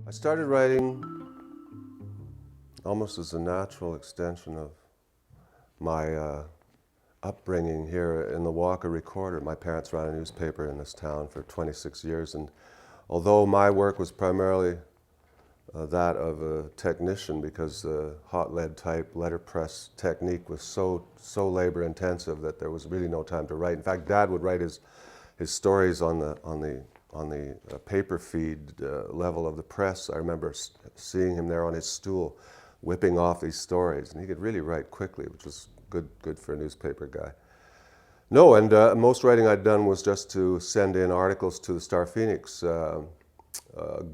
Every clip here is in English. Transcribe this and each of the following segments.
I started writing almost as a natural extension of my upbringing here in the WAKAW Recorder. My parents ran a newspaper in this town for 26 years, and although my work was primarily that of a technician, because the hot lead type letterpress technique was so labor intensive that there was really no time to write. In fact, Dad would write his stories on the paper feed level of the press. I remember seeing him there on his stool, whipping off these stories, and he could really write quickly, which was good for a newspaper guy. No, and most writing I'd done was just to send in articles to the Star Phoenix,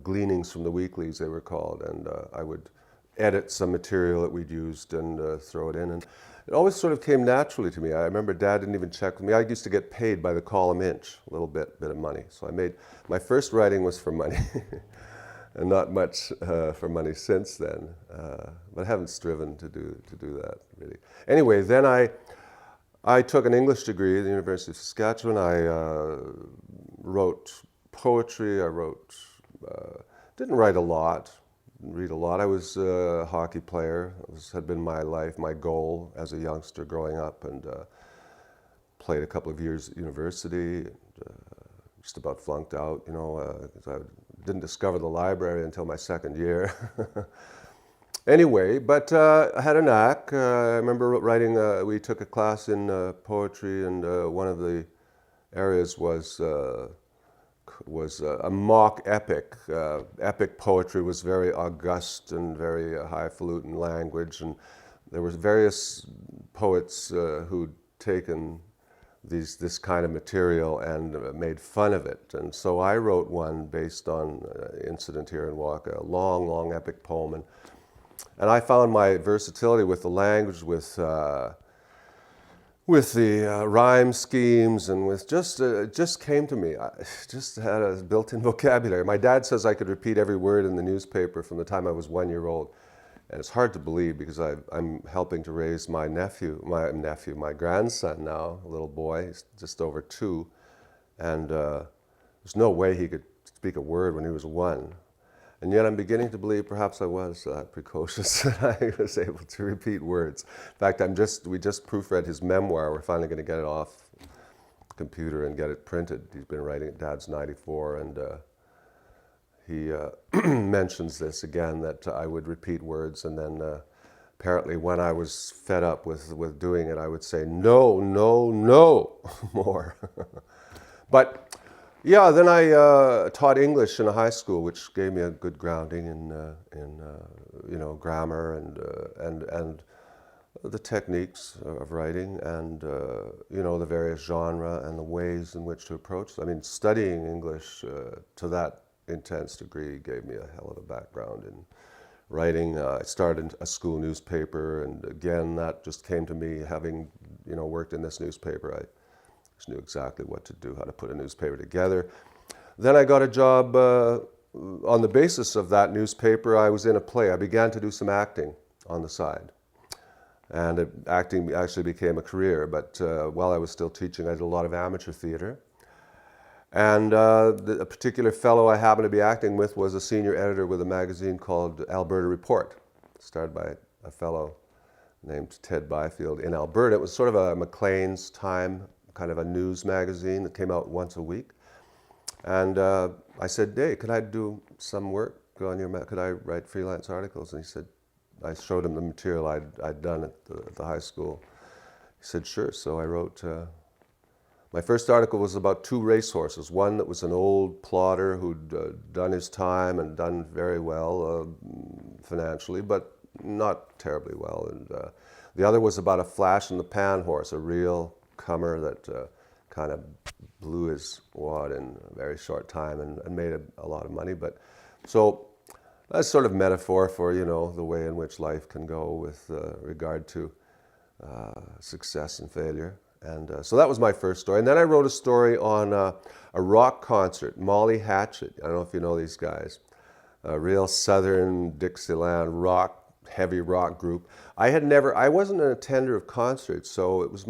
gleanings from the weeklies they were called, and I would edit some material that we'd used and throw it in, and it always sort of came naturally to me. I remember Dad didn't even check with me. I used to get paid by the column inch, a little bit of money. So I made, my first writing was for money, and not much for money since then, but I haven't striven to do that really. Anyway, then I took an English degree at the University of Saskatchewan. I wrote poetry. I didn't write a lot, didn't read a lot. I was a hockey player. This had been my life, my goal as a youngster growing up, and played a couple of years at university. Just about flunked out, you know, 'cause I didn't discover the library until my second year. Anyway, but I had a knack. I remember writing, we took a class in poetry, and one of the areas was a mock epic. Epic poetry was very august and very highfalutin language, and there were various poets who'd taken this kind of material and made fun of it. And so I wrote one based on incident here in WAKAW, a long epic poem. And I found my versatility with the language, with the rhyme schemes, and with it just came to me. I just had a built-in vocabulary. My dad says I could repeat every word in the newspaper from the time I was 1 year old. And it's hard to believe, because I'm helping to raise my grandson now, a little boy. He's just over 2. And there's no way he could speak a word when he was 1. And yet I'm beginning to believe perhaps I was precocious, that I was able to repeat words. In fact, we just proofread his memoir. We're finally going to get it off the computer and get it printed. He's been writing it. Dad's 94, and he mentions this again, that I would repeat words, and then apparently when I was fed up with doing it, I would say, no, more. But yeah, then I taught English in a high school, which gave me a good grounding in you know, grammar and the techniques of writing, and you know, the various genre and the ways in which to approach. I mean, studying English to that intense degree gave me a hell of a background in writing. I started a school newspaper, and again, that just came to me, having, you know, worked in this newspaper. I just knew exactly what to do, how to put a newspaper together. Then I got a job on the basis of that newspaper. I was in a play. I began to do some acting on the side. And acting actually became a career, but while I was still teaching, I did a lot of amateur theater. And a particular fellow I happened to be acting with was a senior editor with a magazine called Alberta Report, started by a fellow named Ted Byfield in Alberta. It was sort of a Maclean's Time, kind of a news magazine that came out once a week. And I said, hey, could I do some work on your could I write freelance articles? And he said, I showed him the material I'd done at the high school. He said, sure. So I wrote, my first article was about 2 racehorses. One that was an old plodder who'd done his time and done very well financially, but not terribly well. And the other was about a flash-in-the-pan horse, a real comer that kind of blew his wad in a very short time and made a lot of money. But so that's sort of metaphor for, you know, the way in which life can go with regard to success and failure. And so that was my first story. And then I wrote a story on a rock concert, Molly Hatchet. I don't know if you know these guys. A real southern Dixieland heavy rock group. I wasn't an attender of concerts, so it was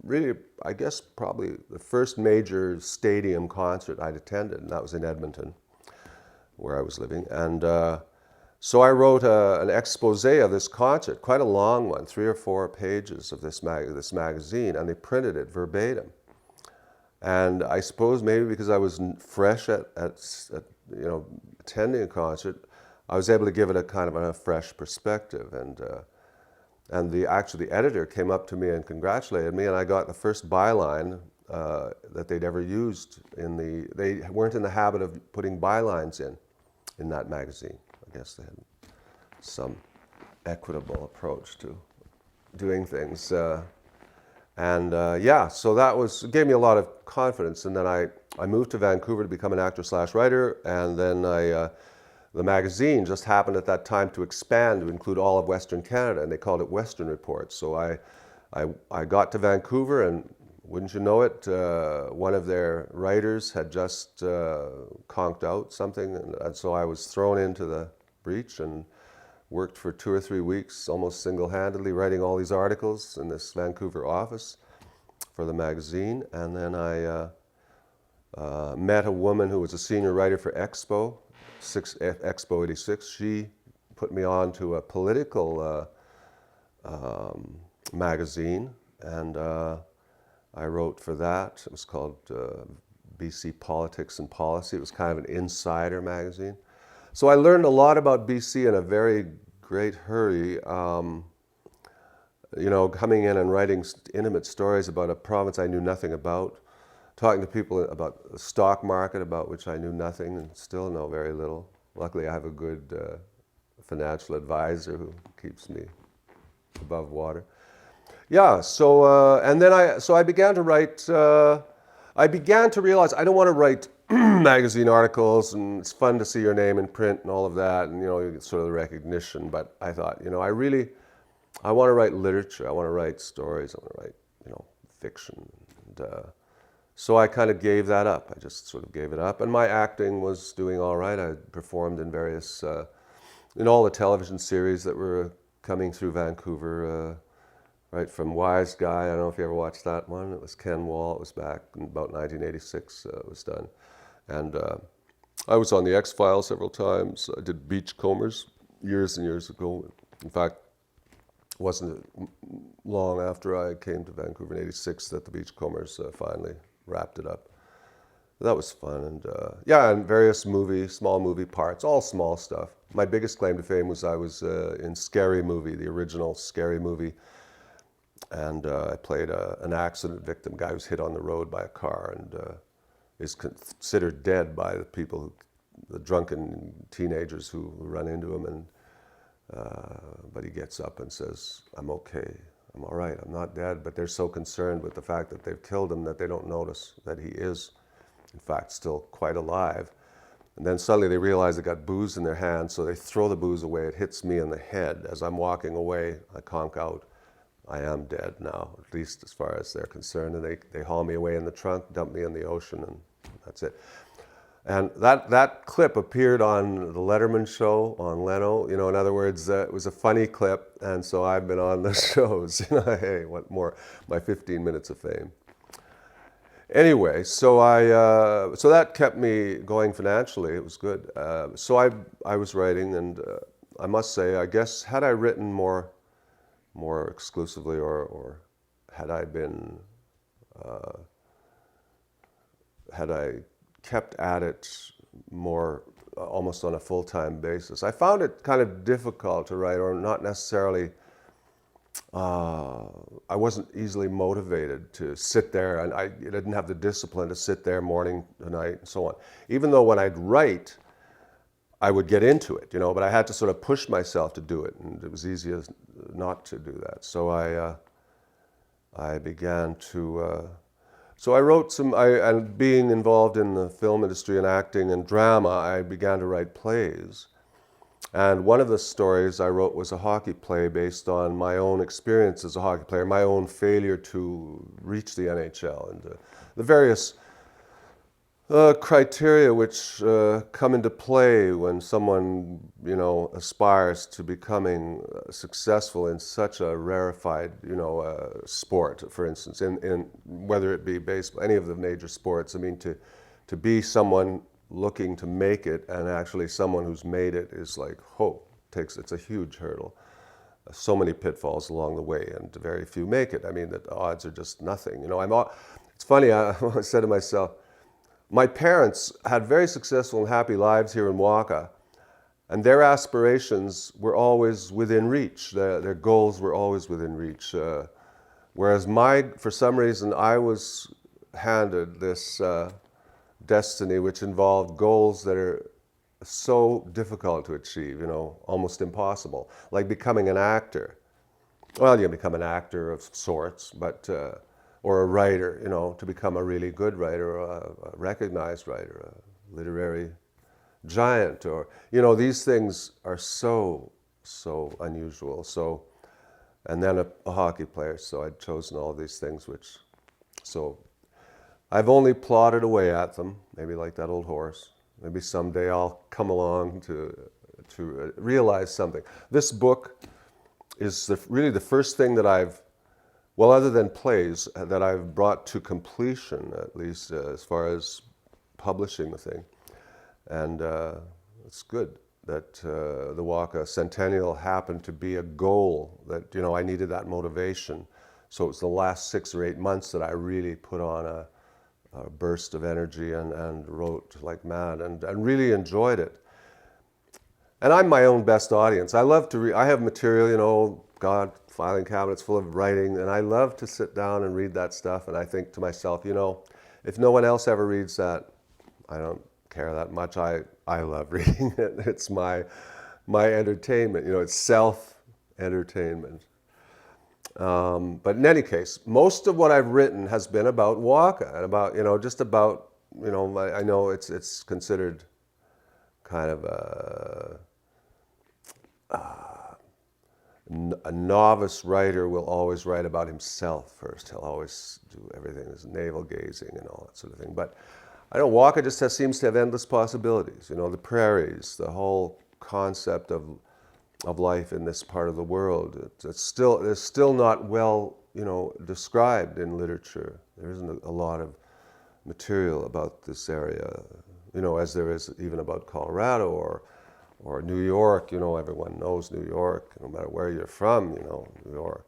really, I guess, probably the first major stadium concert I'd attended, and that was in Edmonton. where I was living. And so I wrote an expose of this concert, quite a long one, 3 or 4 pages of this magazine, and they printed it verbatim. And I suppose maybe because I was fresh at attending a concert, I was able to give it a kind of a fresh perspective. And the editor came up to me and congratulated me, and I got the first byline that they'd ever used they weren't in the habit of putting bylines in that magazine. I guess they had some equitable approach to doing things. So that gave me a lot of confidence. And then I moved to Vancouver to become an actor/writer, and then the magazine just happened at that time to expand to include all of Western Canada, and they called it Western Report. So I got to Vancouver, and wouldn't you know it, one of their writers had just conked out something, and so I was thrown into the breach and worked for 2 or 3 weeks almost single-handedly writing all these articles in this Vancouver office for the magazine. And then I met a woman who was a senior writer for Expo 86. She put me on to a political magazine, and I wrote for that. It was called BC Politics and Policy. It was kind of an insider magazine. So I learned a lot about BC in a very great hurry. Coming in and writing intimate stories about a province I knew nothing about, talking to people about the stock market, about which I knew nothing and still know very little. Luckily, I have a good financial advisor who keeps me above water. Yeah, so I began to write. I began to realize I don't want to write magazine articles, and it's fun to see your name in print and all of that, and you get sort of the recognition. But I thought, I want to write literature. I want to write stories. I want to write, fiction. And so I kind of gave that up. I just sort of gave it up, and my acting was doing all right. I performed in various, in all the television series that were coming through Vancouver. Right, from Wise Guy, I don't know if you ever watched that one. It was Ken Wall. It was back in about 1986. It was done. And I was on the X-Files several times. I did Beachcombers years and years ago. In fact, it wasn't long after I came to Vancouver in 86 that the Beachcombers finally wrapped it up. That was fun. And and various small movie parts, all small stuff. My biggest claim to fame was I was in Scary Movie, the original Scary Movie. And I played an accident victim, guy who's hit on the road by a car and is considered dead by the drunken teenagers who run into him. And but he gets up and says, "I'm okay, I'm all right, I'm not dead." But they're so concerned with the fact that they've killed him that they don't notice that he is, in fact, still quite alive. And then suddenly they realize they got booze in their hands, so they throw the booze away. It hits me in the head. As I'm walking away, I conk out. I am dead now, at least as far as they're concerned. And they haul me away in the trunk, dump me in the ocean, and that's it. And that clip appeared on the Letterman show on Leno. In other words, it was a funny clip, and so I've been on the shows. Hey, what more? My 15 minutes of fame. Anyway, so so that kept me going financially. It was good. So I was writing, and I must say, I guess had I written more exclusively, or had I been, had I kept at it more almost on a full-time basis. I found it kind of difficult to write, or not necessarily, I wasn't easily motivated to sit there, and I didn't have the discipline to sit there morning to night and so on. Even though when I'd write, I would get into it, but I had to sort of push myself to do it, and it was easier not to do that. So I began to, so I wrote and being involved in the film industry and acting and drama, I began to write plays. And one of the stories I wrote was a hockey play based on my own experience as a hockey player, my own failure to reach the NHL, and the various criteria which come into play when someone, aspires to becoming successful in such a rarefied, sport, for instance, in whether it be baseball, any of the major sports. I mean, to be someone looking to make it, and actually someone who's made it is like, it's a huge hurdle. So many pitfalls along the way, and very few make it. I mean, the odds are just nothing. It's funny, I said to myself, my parents had very successful and happy lives here in WAKAW, and their aspirations were always within reach. Their goals were always within reach. Whereas for some reason, I was handed this destiny which involved goals that are so difficult to achieve, almost impossible. Like becoming an actor. Well, you become an actor of sorts, but or a writer, to become a really good writer, a recognized writer, a literary giant, or these things are so unusual. And then a hockey player. So I'd chosen all these things, so I've only plodded away at them, maybe like that old horse. Maybe someday I'll come along to realize something. This book is really the first thing that other than plays, that I've brought to completion, at least as far as publishing the thing. And it's good that the WAKAW Centennial happened to be a goal that, I needed that motivation. So it was the last 6 or 8 months that I really put on a burst of energy and wrote like mad and really enjoyed it. And I'm my own best audience. I love to read. I have material, filing cabinets full of writing, and I love to sit down and read that stuff. And I think to myself, if no one else ever reads that, I don't care that much. I love reading it. It's my entertainment. It's self-entertainment. But in any case, most of what I've written has been about WAKAW and about, just about, I know it's considered kind of a novice writer will always write about himself first. He'll always do everything as navel gazing and all that sort of thing. But I know WAKAW just seems to have endless possibilities. The prairies, the whole concept of life in this part of the world. It's still not well, described in literature. There isn't a lot of material about this area, as there is even about Colorado or New York. Everyone knows New York, no matter where you're from. New York,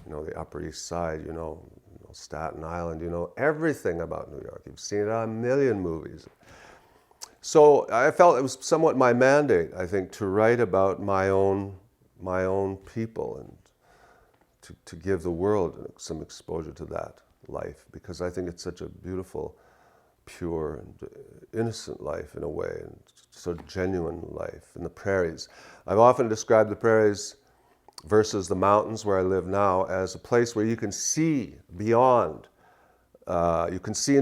the Upper East Side. Staten Island. Everything about New York. You've seen it on a million movies. So I felt it was somewhat my mandate, I think, to write about my own people and to give the world some exposure to that life, because I think it's such a beautiful, pure, and innocent life in a way, and so genuine life in the prairies. I've often described the prairies versus the mountains where I live now as a place where you can see beyond. You can see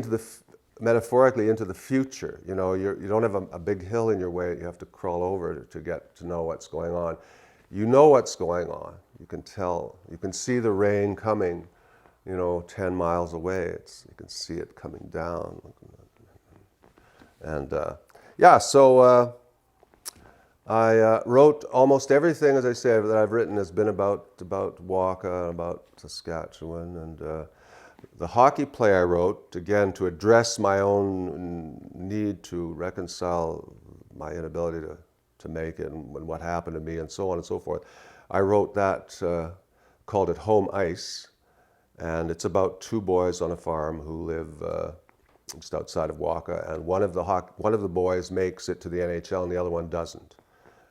metaphorically into the future. You don't have a big hill in your way you have to crawl over to get to know what's going on. You know what's going on. You can tell. You can see the rain coming, 10 miles away. You can see it coming down. And so I wrote almost everything, as I say, that I've written has been about WAKAW, about Saskatchewan, and the hockey play I wrote, again, to address my own need to reconcile my inability to make it and what happened to me and so on and so forth. I wrote that, called it Home Ice, and it's about 2 boys on a farm who live just outside of WAKAW, and one of the boys makes it to the NHL and the other one doesn't.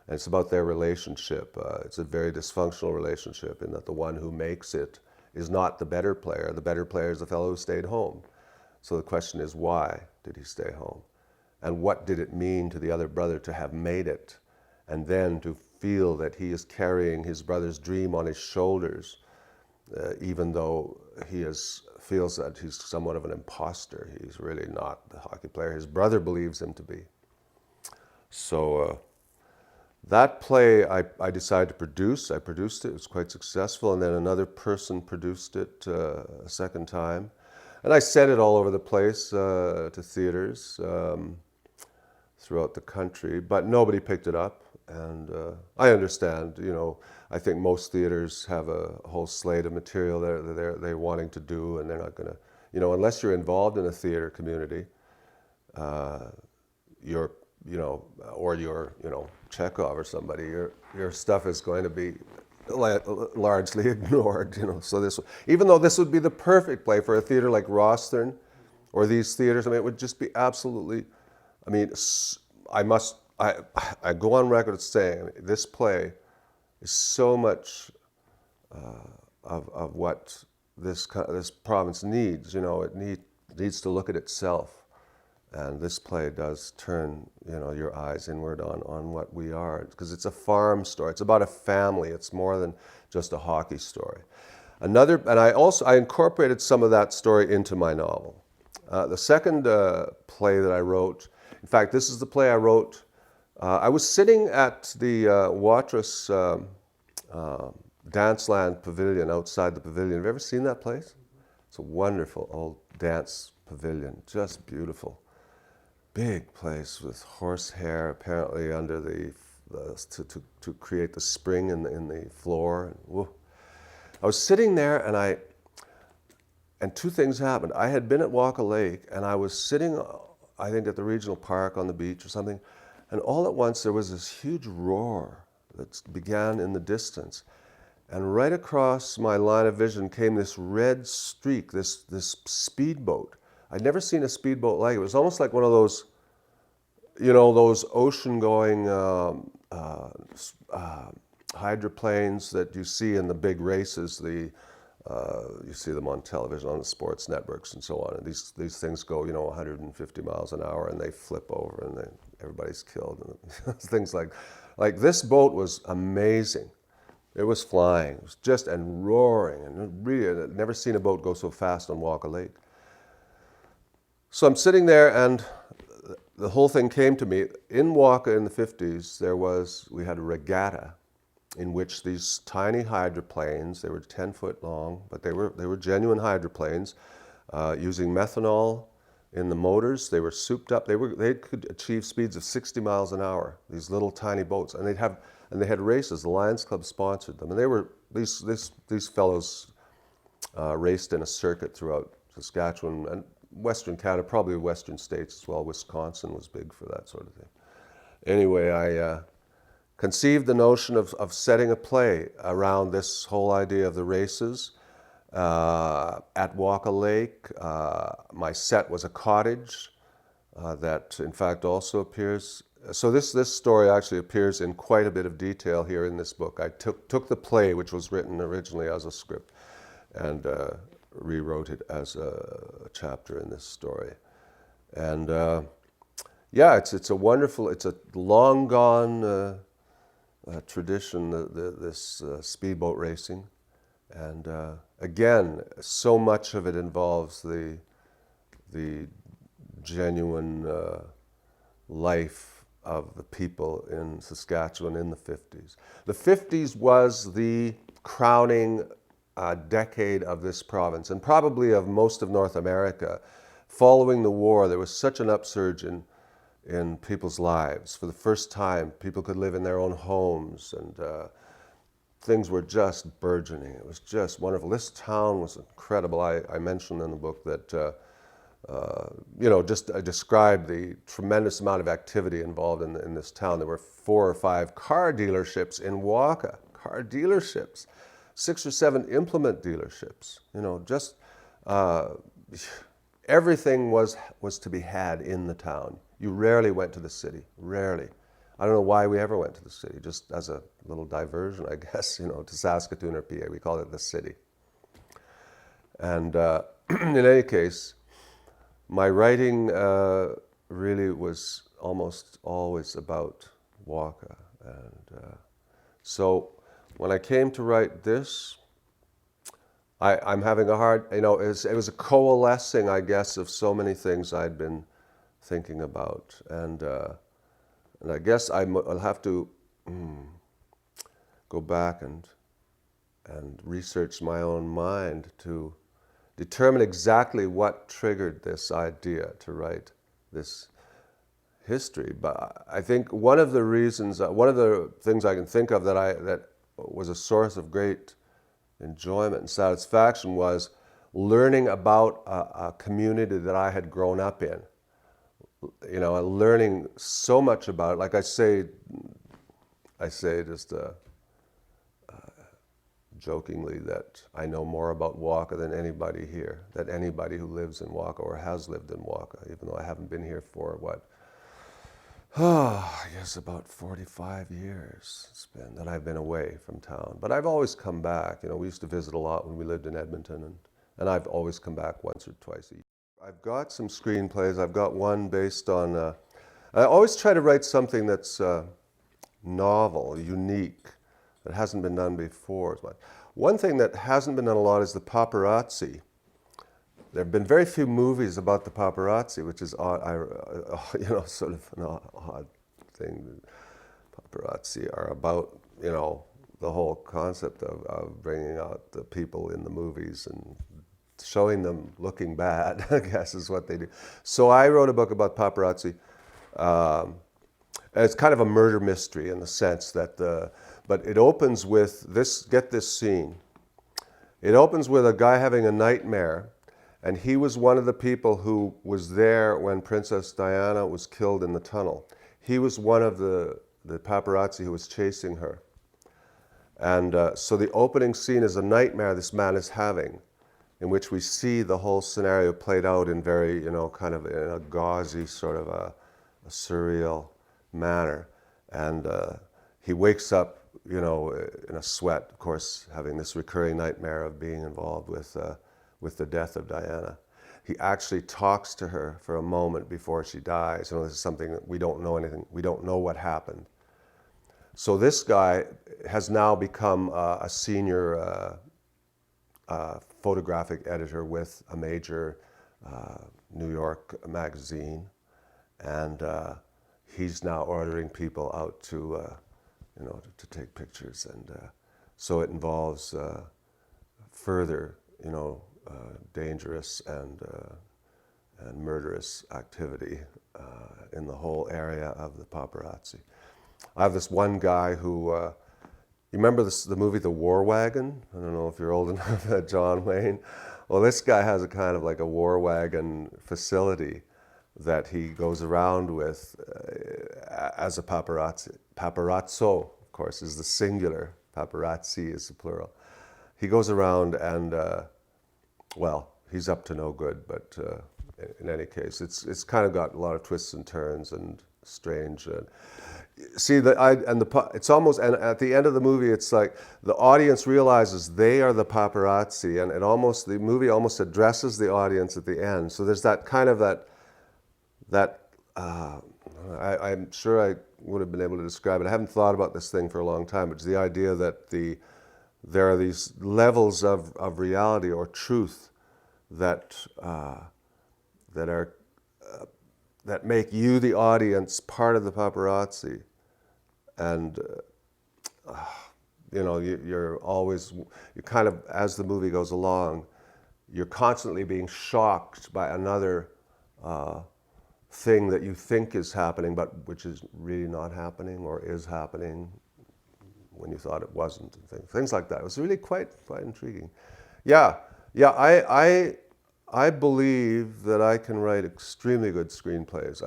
And it's about their relationship. It's a very dysfunctional relationship in that the one who makes it is not the better player. The better player is the fellow who stayed home. So the question is, why did he stay home? And what did it mean to the other brother to have made it, and then to feel that he is carrying his brother's dream on his shoulders, even though he feels that he's somewhat of an imposter. He's really not the hockey player his brother believes him to be. So that play I decided to produce. I produced it. It was quite successful. And then another person produced it a second time. And I sent it all over the place to theaters throughout the country. But nobody picked it up. And I understand, I think most theaters have a whole slate of material they're wanting to do. And they're not going to, unless you're involved in a theater community, your, or your, Chekhov or somebody, your stuff is going to be largely ignored, So this, even though this would be the perfect play for a theater like Rostern or these theaters, I mean, it would just be absolutely, I mean, I go on record as saying this play is so much of what this province needs. It needs to look at itself, and this play does turn your eyes inward on what we are, because it's a farm story. It's about a family. It's more than just a hockey story. And I incorporated some of that story into my novel. The second play that I wrote, in fact, this is the play I wrote. I was sitting at the Watrous Danceland Pavilion outside the pavilion. Have you ever seen that place? It's a wonderful old dance pavilion, just beautiful. Big place with horsehair apparently under to create the spring in the floor. Whoa. I was sitting there and two things happened. I had been at WAKAW Lake and I was sitting, I think, at the regional park on the beach or something, and all at once there was this huge roar that began in the distance. And right across my line of vision came this red streak, this speedboat. I'd never seen a speedboat like it. It was almost like one of those, those ocean-going hydroplanes that you see in the big races. You see them on television, on the sports networks and so on. And these things go, 150 miles an hour, and they flip over, and everybody's killed. And things like this boat was amazing. It was flying. It was just and roaring, and really, I'd never seen a boat go so fast on WAKAW Lake. So I'm sitting there, and the whole thing came to me. In WAKAW in the 50s, we had a regatta in which these tiny hydroplanes, they were 10 foot long, but they were genuine hydroplanes, using methanol in the motors. They were souped up. They could achieve speeds of 60 miles an hour, these little tiny boats. And they had races. The Lions Club sponsored them. And they were, these fellows raced in a circuit throughout Saskatchewan and Western Canada, probably Western states as well. Wisconsin was big for that sort of thing. Anyway, I conceived the notion of setting a play around this whole idea of the races at WAKAW Lake. My set was a cottage that, in fact, also appears. So this story actually appears in quite a bit of detail here in this book. I took the play, which was written originally as a script, and rewrote it as a chapter in this story. And yeah, it's a wonderful, it's a long gone tradition, this speedboat racing. And again, so much of it involves the genuine life of the people in Saskatchewan in the 50s. The 50s was the crowning decade of this province, and probably of most of North America. Following the war, there was such an upsurge in people's lives. For the first time, people could live in their own homes, and things were just burgeoning. It was just wonderful. This town was incredible. I mentioned in the book that I described the tremendous amount of activity involved in this town. There were 4 or 5 car dealerships in WAKAW, car dealerships, 6 or 7 implement dealerships. Just everything was to be had in the town. You rarely went to the city, rarely. I don't know why we ever went to the city, just as a little diversion, I guess, to Saskatoon or PA. We called it the city. And in any case, my writing really was almost always about WAKAW. And so when I came to write this, I'm having a hard, it was a coalescing, I guess, of so many things I'd been thinking about. And I guess I'll have to go back and research my own mind to determine exactly what triggered this idea to write this history. But I think one of the reasons, one of the things I can think of that was a source of great enjoyment and satisfaction was learning about a community that I had grown up in, you know, and learning so much about it. Like I say just jokingly that I know more about WAKAW than anybody here, that anybody who lives in WAKAW or has lived in WAKAW, even though I haven't been here for what, I guess about 45 years it's been that I've been away from town. But I've always come back. You know, we used to visit a lot when we lived in Edmonton, and I've always come back once or twice a year. I've got some screenplays. I've got one based on, I always try to write something that's novel, unique, that hasn't been done before. One thing that hasn't been done a lot is the paparazzi. There have been very few movies about the paparazzi, which is odd, you know, sort of an odd thing. Paparazzi are about, you know, the whole concept of bringing out the people in the movies and showing them looking bad, I guess is what they do. So I wrote a book about paparazzi. And it's kind of a murder mystery in the sense that but it opens with this, get this scene. It opens with a guy having a nightmare, and he was one of the people who was there when Princess Diana was killed in the tunnel. He was one of the paparazzi who was chasing her. And so the opening scene is a nightmare this man is having, in which we see the whole scenario played out in very, you know, kind of in a gauzy sort of a surreal manner. And he wakes up, you know, in a sweat, of course, having this recurring nightmare of being involved with the death of Diana. He actually talks to her for a moment before she dies. You know, this is something that we don't know anything, we don't know what happened. So this guy has now become a senior photographic editor with a major New York magazine, and he's now ordering people out to, you know, to take pictures, and so it involves further, you know, dangerous and murderous activity in the whole area of the paparazzi. I have this one guy who, you remember the movie The War Wagon? I don't know if you're old enough, John Wayne. Well, this guy has a kind of like a war wagon facility that he goes around with as a paparazzi. Paparazzo, of course, is the singular. Paparazzi is the plural. He goes around and, well, he's up to no good, but in any case, it's kind of got a lot of twists and turns and strange. See, it's almost, and at the end of the movie, it's like the audience realizes they are the paparazzi, and the movie almost addresses the audience at the end. So there's that kind of I'm sure I would have been able to describe it. I haven't thought about this thing for a long time, but it's the idea that there are these levels of reality or truth that make you, the audience, part of the paparazzi. And, you know, you're kind of, as the movie goes along, you're constantly being shocked by another thing that you think is happening, but which is really not happening or is happening when you thought it wasn't, and things like that. It was really quite intriguing. Yeah, I believe that I can write extremely good screenplays.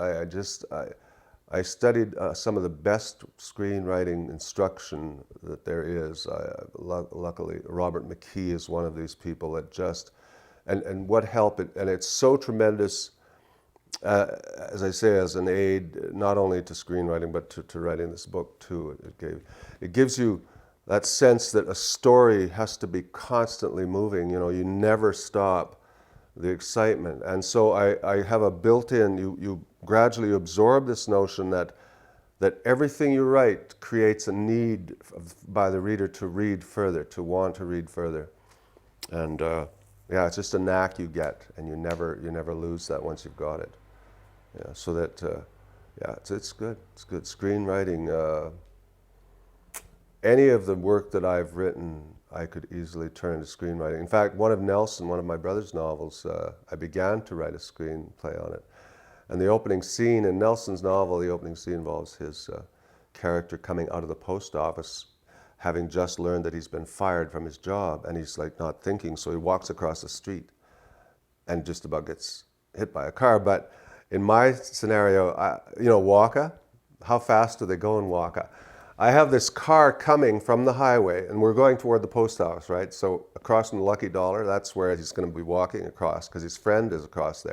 I studied some of the best screenwriting instruction that there is. Luckily, Robert McKee is one of these people that just, and what help it, and it's so tremendous, as I say, as an aid, not only to screenwriting, but to writing this book too. It gives you that sense that a story has to be constantly moving. You know, you never stop the excitement. And so I have a built-in, you gradually absorb this notion that everything you write creates a need by the reader to read further, to want to read further. And yeah, it's just a knack you get, and you never lose that once you've got it. Yeah, so that, yeah, it's good. It's good. Screenwriting, any of the work that I've written, I could easily turn to screenwriting. In fact, one of my brother's novels, I began to write a screenplay on it. And the opening scene in Nelson's novel, the opening scene involves his character coming out of the post office, having just learned that he's been fired from his job, and he's like not thinking, so he walks across the street and just about gets hit by a car. But In my scenario, WAKAW, how fast do they go in WAKAW? I have this car coming from the highway, and we're going toward the post office, right? So across from the Lucky Dollar, that's where he's going to be walking across, because his friend is across there.